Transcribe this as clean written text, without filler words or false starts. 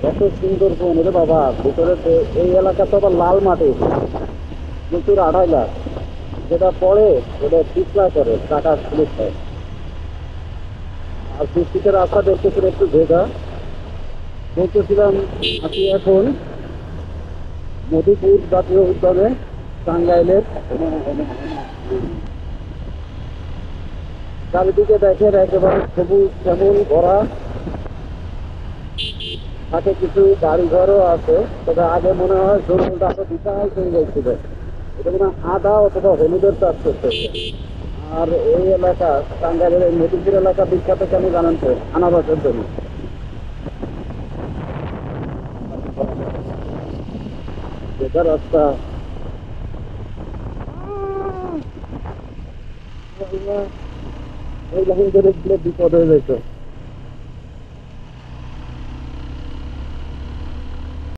এত সুন্দর বন রে বাবা, ভিতরে এই এলাকা তো আবার লাল মাটি, প্রচুর আড়াইলা, যেটা পড়ে ওটা পিছলা করে, টাকা স্লিপ হয়। আর বৃষ্টিতে রাস্তা দেখতেছিল একটু ভেজা, বলতেছিলাম আছি এখন মধুপুর জাতীয় উদ্যানে, টাঙ্গাইলের। চারিদিকে দেখেন একেবারে সবুজ শ্যামল ভরা, সাথে কিছু বাড়ি ঘরও আছে, তবে আগে মনে হয় জঙ্গলটা আরো বিশাল হয়ে গেছিল। এটা মনে হয় আদা অথবা হলুদের চাষ করতেছে। আর এই এলাকা, টাঙ্গাইলের এই মধুপুর এলাকা বিখ্যাত কেন জানেন তো? আনারসের জন্য। যেটা রাস্তা, এই লাইন ধরে গেলে বিপদ হয়ে যেত।